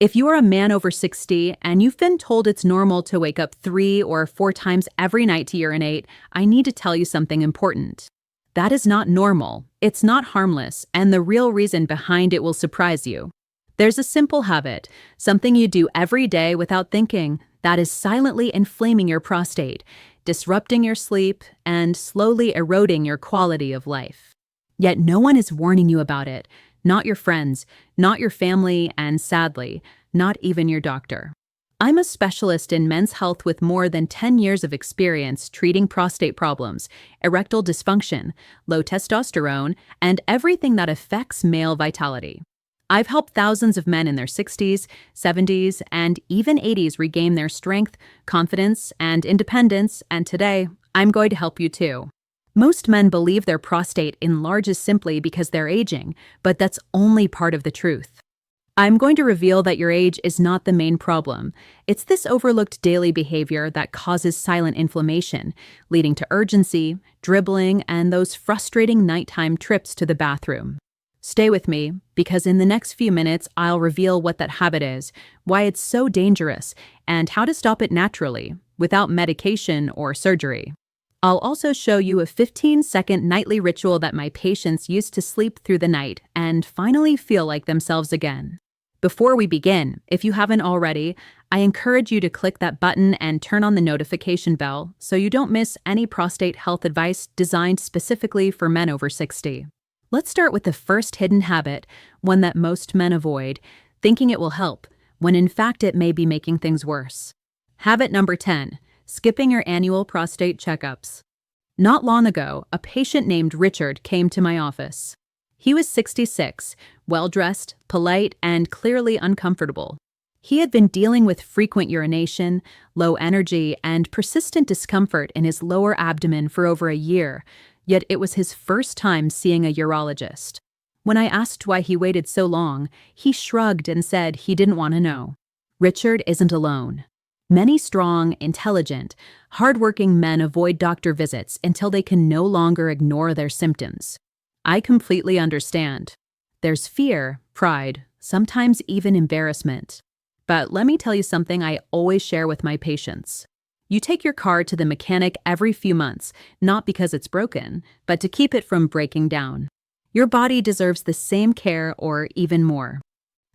If you are a man over 60 and you've been told it's normal to wake up 3 or 4 times every night to urinate, I need to tell you something important. That is not normal, it's not harmless, and the real reason behind it will surprise you. There's a simple habit, something you do every day without thinking, that is silently inflaming your prostate, disrupting your sleep, and slowly eroding your quality of life. Yet no one is warning you about it. Not your friends, not your family, and sadly, not even your doctor. I'm a specialist in men's health with more than 10 years of experience treating prostate problems, erectile dysfunction, low testosterone, and everything that affects male vitality. I've helped thousands of men in their 60s, 70s, and even 80s regain their strength, confidence, and independence, and today, I'm going to help you too. Most men believe their prostate enlarges simply because they're aging, but that's only part of the truth. I'm going to reveal that your age is not the main problem. It's this overlooked daily behavior that causes silent inflammation, leading to urgency, dribbling, and those frustrating nighttime trips to the bathroom. Stay with me, because in the next few minutes, I'll reveal what that habit is, why it's so dangerous, and how to stop it naturally, without medication or surgery. I'll also show you a 15-second nightly ritual that my patients use to sleep through the night and finally feel like themselves again. Before we begin, if you haven't already, I encourage you to click that button and turn on the notification bell so you don't miss any prostate health advice designed specifically for men over 60. Let's start with the first hidden habit, one that most men avoid, thinking it will help, when in fact it may be making things worse. Habit number 10. Skipping your annual prostate checkups. Not long ago, a patient named Richard came to my office. He was 66, well-dressed, polite, and clearly uncomfortable. He had been dealing with frequent urination, low energy, and persistent discomfort in his lower abdomen for over a year, yet it was his first time seeing a urologist. When I asked why he waited so long, he shrugged and said he didn't want to know. Richard isn't alone. Many strong, intelligent, hardworking men avoid doctor visits until they can no longer ignore their symptoms. I completely understand. There's fear, pride, sometimes even embarrassment. But let me tell you something I always share with my patients. You take your car to the mechanic every few months, not because it's broken, but to keep it from breaking down. Your body deserves the same care or even more.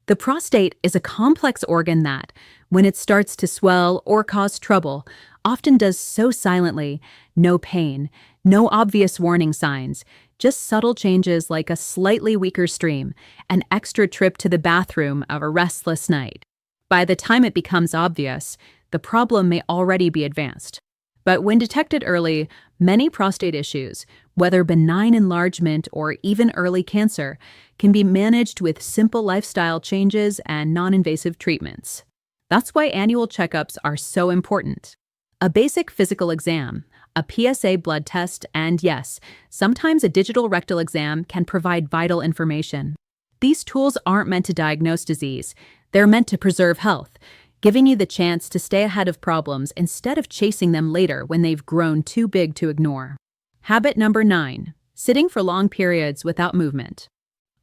The prostate is a complex organ that, when it starts to swell or cause trouble, often does so silently, no pain, no obvious warning signs, just subtle changes like a slightly weaker stream, an extra trip to the bathroom of a restless night. By the time it becomes obvious, the problem may already be advanced. But when detected early, many prostate issues, whether benign enlargement or even early cancer, can be managed with simple lifestyle changes and non-invasive treatments. That's why annual checkups are so important. A basic physical exam, a PSA blood test, and yes, sometimes a digital rectal exam can provide vital information. These tools aren't meant to diagnose disease, they're meant to preserve health, giving you the chance to stay ahead of problems instead of chasing them later when they've grown too big to ignore. Habit number 9. Sitting for long periods without movement.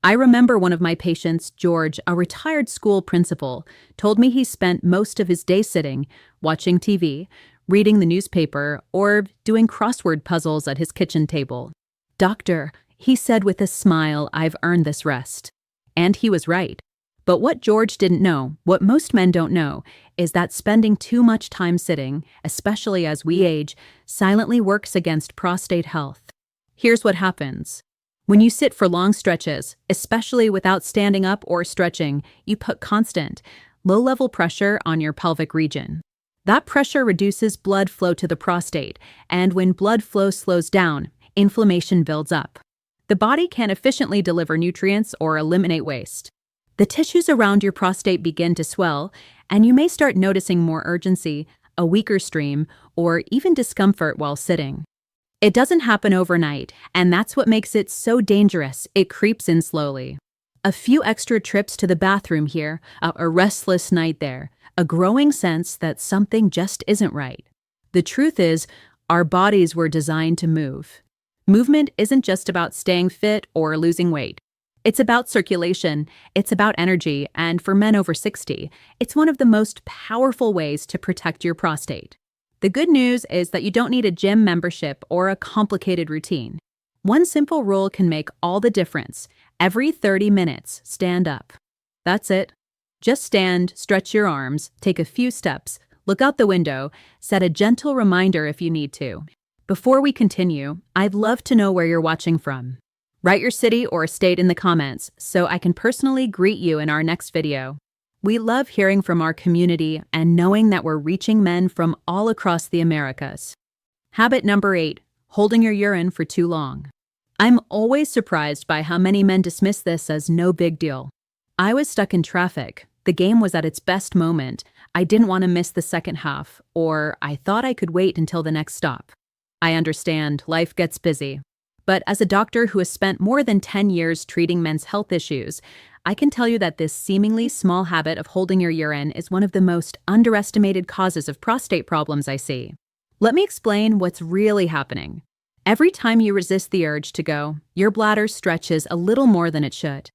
I remember one of my patients, George, a retired school principal, told me he spent most of his day sitting, watching TV, reading the newspaper, or doing crossword puzzles at his kitchen table. "Doctor," he said with a smile, "I've earned this rest." And he was right. But what George didn't know, what most men don't know, is that spending too much time sitting, especially as we age, silently works against prostate health. Here's what happens. When you sit for long stretches, especially without standing up or stretching, you put constant, low-level pressure on your pelvic region. That pressure reduces blood flow to the prostate, and when blood flow slows down, inflammation builds up. The body can't efficiently deliver nutrients or eliminate waste. The tissues around your prostate begin to swell, and you may start noticing more urgency, a weaker stream, or even discomfort while sitting. It doesn't happen overnight, and that's what makes it so dangerous. It creeps in slowly. A few extra trips to the bathroom here, a restless night there, a growing sense that something just isn't right. The truth is, our bodies were designed to move. Movement isn't just about staying fit or losing weight. It's about circulation, it's about energy, and for men over 60, it's one of the most powerful ways to protect your prostate. The good news is that you don't need a gym membership or a complicated routine. One simple rule can make all the difference. Every 30 minutes, stand up. That's it. Just stand, stretch your arms, take a few steps, look out the window, set a gentle reminder if you need to. Before we continue, I'd love to know where you're watching from. Write your city or state in the comments so I can personally greet you in our next video. We love hearing from our community and knowing that we're reaching men from all across the Americas. Habit number 8, holding your urine for too long. I'm always surprised by how many men dismiss this as no big deal. I was stuck in traffic. The game was at its best moment. I didn't want to miss the second half, or I thought I could wait until the next stop. I understand, life gets busy. But as a doctor who has spent more than 10 years treating men's health issues, I can tell you that this seemingly small habit of holding your urine is one of the most underestimated causes of prostate problems I see. Let me explain what's really happening. Every time you resist the urge to go, your bladder stretches a little more than it should.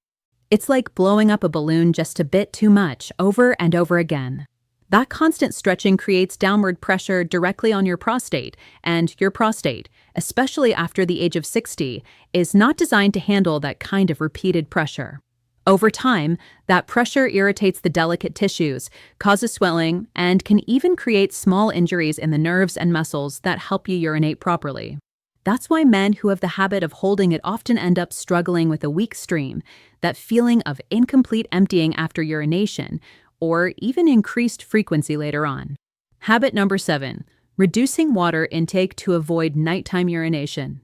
It's like blowing up a balloon just a bit too much over and over again. That constant stretching creates downward pressure directly on your prostate, and your prostate, especially after the age of 60, is not designed to handle that kind of repeated pressure. Over time, that pressure irritates the delicate tissues, causes swelling, and can even create small injuries in the nerves and muscles that help you urinate properly. That's why men who have the habit of holding it often end up struggling with a weak stream, that feeling of incomplete emptying after urination, or even increased frequency later on. Habit number 7, reducing water intake to avoid nighttime urination.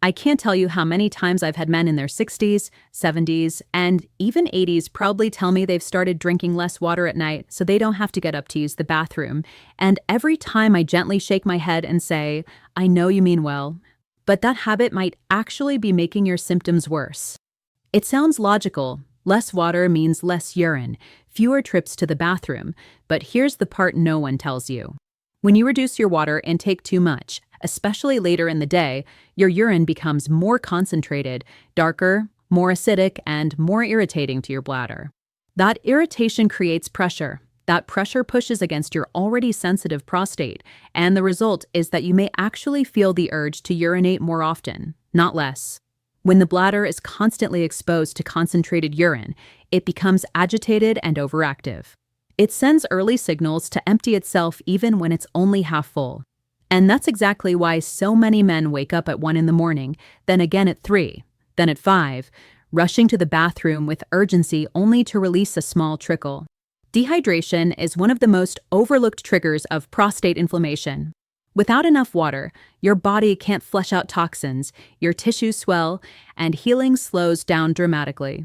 I can't tell you how many times I've had men in their 60s, 70s, and even 80s proudly tell me they've started drinking less water at night so they don't have to get up to use the bathroom. And every time I gently shake my head and say, I know you mean well, but that habit might actually be making your symptoms worse. It sounds logical. Less water means less urine, fewer trips to the bathroom, but here's the part no one tells you. When you reduce your water intake too much, especially later in the day, your urine becomes more concentrated, darker, more acidic, and more irritating to your bladder. That irritation creates pressure. That pressure pushes against your already sensitive prostate, and the result is that you may actually feel the urge to urinate more often, not less. When the bladder is constantly exposed to concentrated urine, it becomes agitated and overactive. It sends early signals to empty itself even when it's only half full. And that's exactly why so many men wake up at 1 in the morning, then again at 3, then at 5, rushing to the bathroom with urgency only to release a small trickle. Dehydration is one of the most overlooked triggers of prostate inflammation. Without enough water, your body can't flush out toxins, your tissues swell, and healing slows down dramatically.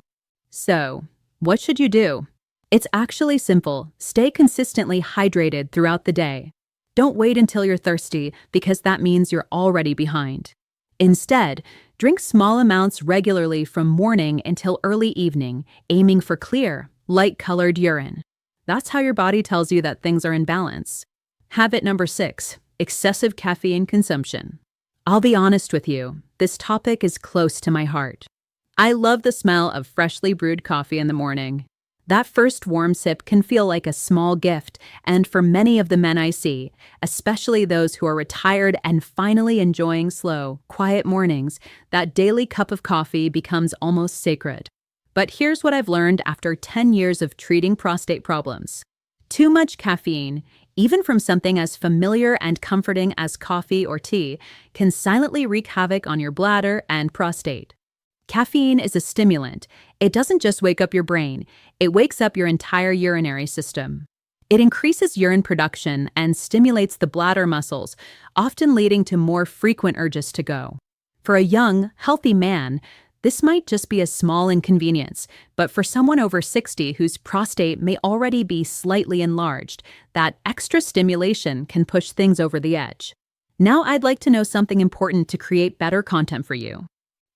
So, what should you do? It's actually simple. Stay consistently hydrated throughout the day. Don't wait until you're thirsty, because that means you're already behind. Instead, drink small amounts regularly from morning until early evening, aiming for clear, light-colored urine. That's how your body tells you that things are in balance. Habit number 6. Excessive caffeine consumption. I'll be honest with you, this topic is close to my heart. I love the smell of freshly brewed coffee in the morning. That first warm sip can feel like a small gift, and for many of the men I see, especially those who are retired and finally enjoying slow, quiet mornings, that daily cup of coffee becomes almost sacred. But here's what I've learned after 10 years of treating prostate problems. Too much caffeine, even from something as familiar and comforting as coffee or tea, can silently wreak havoc on your bladder and prostate. Caffeine is a stimulant. It doesn't just wake up your brain, it wakes up your entire urinary system. It increases urine production and stimulates the bladder muscles, often leading to more frequent urges to go. For a young, healthy man, this might just be a small inconvenience, but for someone over 60 whose prostate may already be slightly enlarged, that extra stimulation can push things over the edge. Now I'd like to know something important to create better content for you.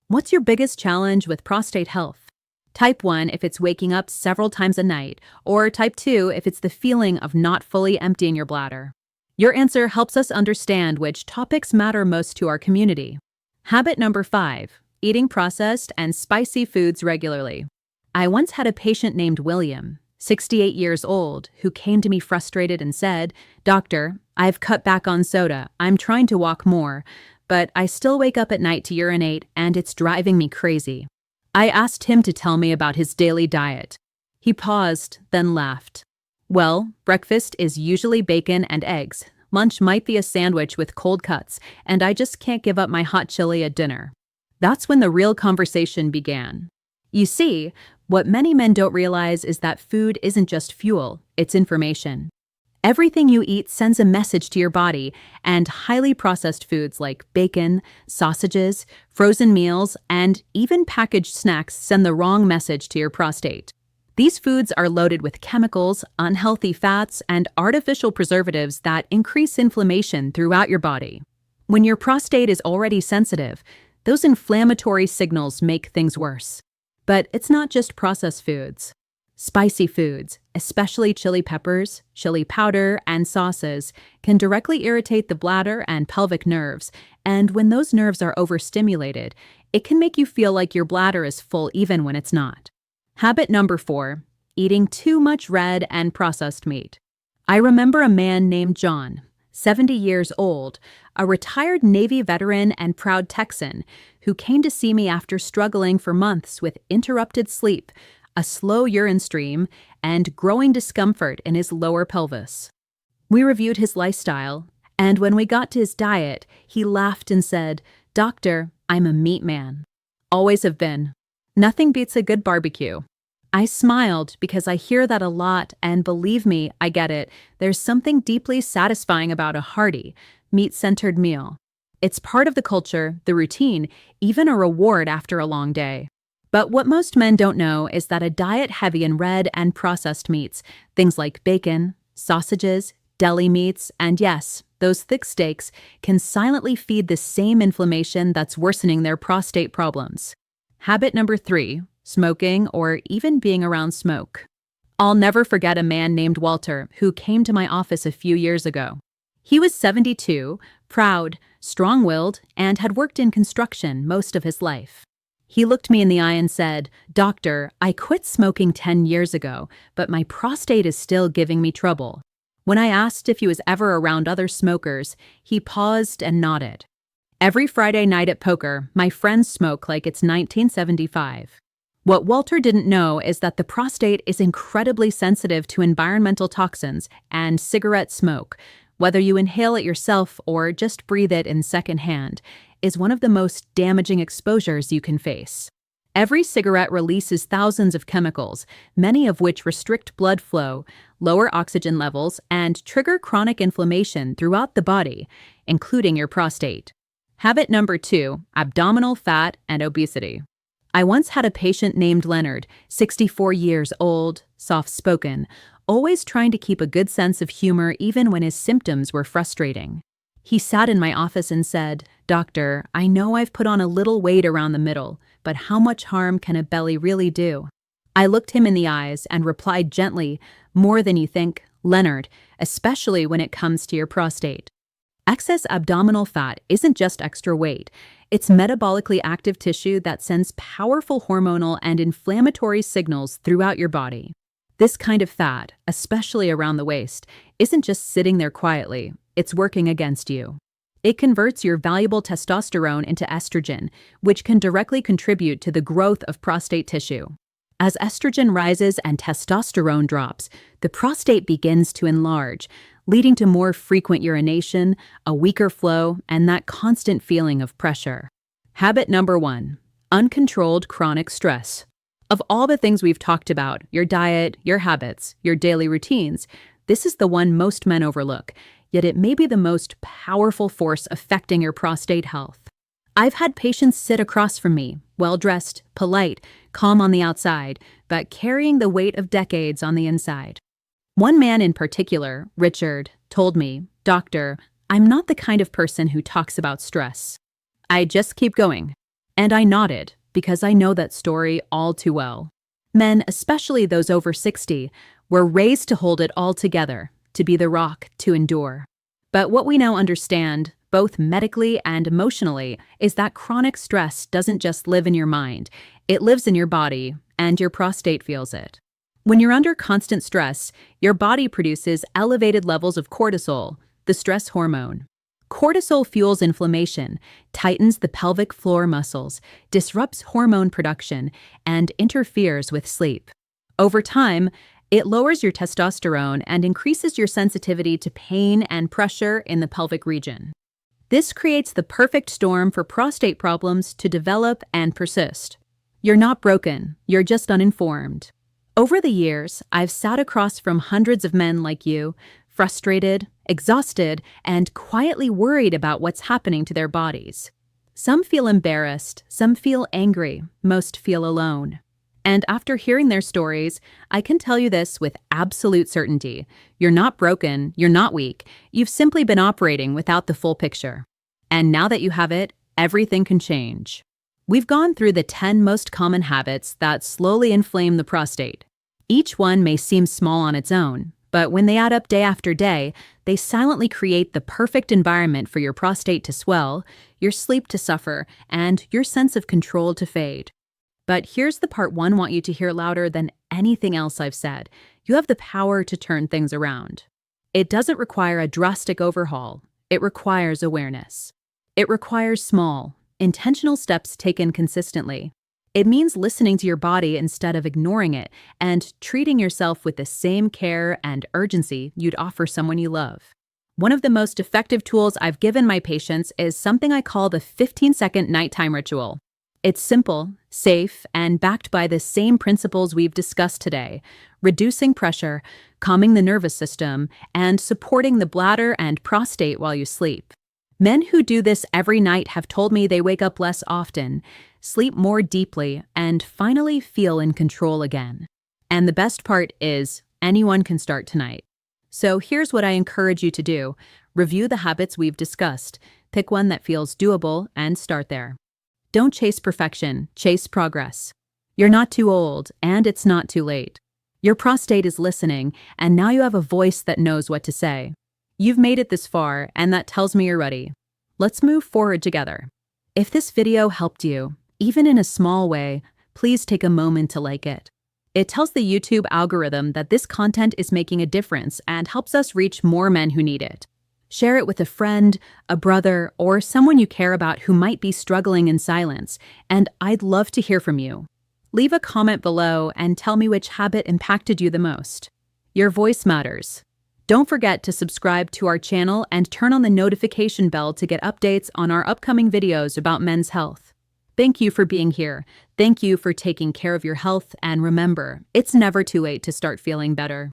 What's your biggest challenge with prostate health? Type 1 if it's waking up several times a night, or type 2 if it's the feeling of not fully emptying your bladder. Your answer helps us understand which topics matter most to our community. Habit number 5. eating processed and spicy foods regularly. I once had a patient named William, 68 years old, who came to me frustrated and said, "Doctor, I've cut back on soda. I'm trying to walk more, but I still wake up at night to urinate and it's driving me crazy." I asked him to tell me about his daily diet. He paused, then laughed. "Well, breakfast is usually bacon and eggs. Lunch might be a sandwich with cold cuts, and I just can't give up my hot chili at dinner." That's when the real conversation began. You see, what many men don't realize is that food isn't just fuel, it's information. Everything you eat sends a message to your body, and highly processed foods like bacon, sausages, frozen meals, and even packaged snacks send the wrong message to your prostate. These foods are loaded with chemicals, unhealthy fats, and artificial preservatives that increase inflammation throughout your body. When your prostate is already sensitive, those inflammatory signals make things worse. But it's not just processed foods. Spicy foods, especially chili peppers, chili powder, and sauces, can directly irritate the bladder and pelvic nerves, and when those nerves are overstimulated, it can make you feel like your bladder is full even when it's not. Habit number 4, eating too much red and processed meat. I remember a man named John, 70 years old, a retired Navy veteran and proud Texan, who came to see me after struggling for months with interrupted sleep, a slow urine stream, and growing discomfort in his lower pelvis. We reviewed his lifestyle, and when we got to his diet, he laughed and said, "Doctor, I'm a meat man. Always have been. Nothing beats a good barbecue." I smiled because I hear that a lot, and believe me, I get it. There's something deeply satisfying about a hearty, meat-centered meal. It's part of the culture, the routine, even a reward after a long day. But what most men don't know is that a diet heavy in red and processed meats, things like bacon, sausages, deli meats, and yes, those thick steaks, can silently feed the same inflammation that's worsening their prostate problems. Habit number 3, smoking or even being around smoke. I'll never forget a man named Walter who came to my office a few years ago. He was 72, proud, strong-willed, and had worked in construction most of his life. He looked me in the eye and said, "Doctor, I quit smoking 10 years ago, but my prostate is still giving me trouble." When I asked if he was ever around other smokers, he paused and nodded. Every Friday night at poker, my friends smoke like it's 1975. What Walter didn't know is that the prostate is incredibly sensitive to environmental toxins and cigarette smoke. Whether you inhale it yourself or just breathe it in secondhand, is one of the most damaging exposures you can face. Every cigarette releases thousands of chemicals, many of which restrict blood flow, lower oxygen levels, and trigger chronic inflammation throughout the body, including your prostate. Habit number 2, abdominal fat and obesity. I once had a patient named Leonard, 64 years old, soft-spoken, always trying to keep a good sense of humor even when his symptoms were frustrating. He sat in my office and said, "Doctor, I know I've put on a little weight around the middle, but how much harm can a belly really do?" I looked him in the eyes and replied gently, "More than you think, Leonard, especially when it comes to your prostate. Excess abdominal fat isn't just extra weight. It's metabolically active tissue that sends powerful hormonal and inflammatory signals throughout your body. This kind of fat, especially around the waist, isn't just sitting there quietly. It's working against you. It converts your valuable testosterone into estrogen, which can directly contribute to the growth of prostate tissue. As estrogen rises and testosterone drops, the prostate begins to enlarge, leading to more frequent urination, a weaker flow, and that constant feeling of pressure. Habit number 1, uncontrolled chronic stress. Of all the things we've talked about, your diet, your habits, your daily routines, this is the one most men overlook, yet it may be the most powerful force affecting your prostate health. I've had patients sit across from me, well-dressed, polite, calm on the outside, but carrying the weight of decades on the inside. One man in particular, Richard, told me, "Doctor, I'm not the kind of person who talks about stress. I just keep going." And I nodded, because I know that story all too well. Men, especially those over 60, were raised to hold it all together, to be the rock, to endure. But what we now understand, both medically and emotionally, is that chronic stress doesn't just live in your mind, it lives in your body, and your prostate feels it. When you're under constant stress, your body produces elevated levels of cortisol, the stress hormone. Cortisol fuels inflammation, tightens the pelvic floor muscles, disrupts hormone production, and interferes with sleep. Over time, it lowers your testosterone and increases your sensitivity to pain and pressure in the pelvic region. This creates the perfect storm for prostate problems to develop and persist. You're not broken, you're just uninformed. Over the years, I've sat across from hundreds of men like you, frustrated, exhausted, and quietly worried about what's happening to their bodies. Some feel embarrassed, some feel angry, most feel alone. And after hearing their stories, I can tell you this with absolute certainty. You're not broken, you're not weak, you've simply been operating without the full picture. And now that you have it, everything can change. We've gone through the 10 most common habits that slowly inflame the prostate. Each one may seem small on its own, but when they add up day after day, they silently create the perfect environment for your prostate to swell, your sleep to suffer, and your sense of control to fade. But here's the part one want you to hear louder than anything else I've said. You have the power to turn things around. It doesn't require a drastic overhaul. It requires awareness. It requires small, intentional steps taken consistently. It means listening to your body instead of ignoring it and treating yourself with the same care and urgency you'd offer someone you love. One of the most effective tools I've given my patients is something I call the 15-second nighttime ritual. It's simple, safe, and backed by the same principles we've discussed today: reducing pressure, calming the nervous system, and supporting the bladder and prostate while you sleep. Men who do this every night have told me they wake up less often, sleep more deeply, and finally feel in control again. And the best part is, anyone can start tonight. So here's what I encourage you to do. Review the habits we've discussed. Pick one that feels doable and start there. Don't chase perfection, chase progress. You're not too old, and it's not too late. Your prostate is listening, and now you have a voice that knows what to say. You've made it this far, and that tells me you're ready. Let's move forward together. If this video helped you, even in a small way, please take a moment to like it. It tells the YouTube algorithm that this content is making a difference and helps us reach more men who need it. Share it with a friend, a brother, or someone you care about who might be struggling in silence, and I'd love to hear from you. Leave a comment below and tell me which habit impacted you the most. Your voice matters. Don't forget to subscribe to our channel and turn on the notification bell to get updates on our upcoming videos about men's health. Thank you for being here. Thank you for taking care of your health, and remember, it's never too late to start feeling better.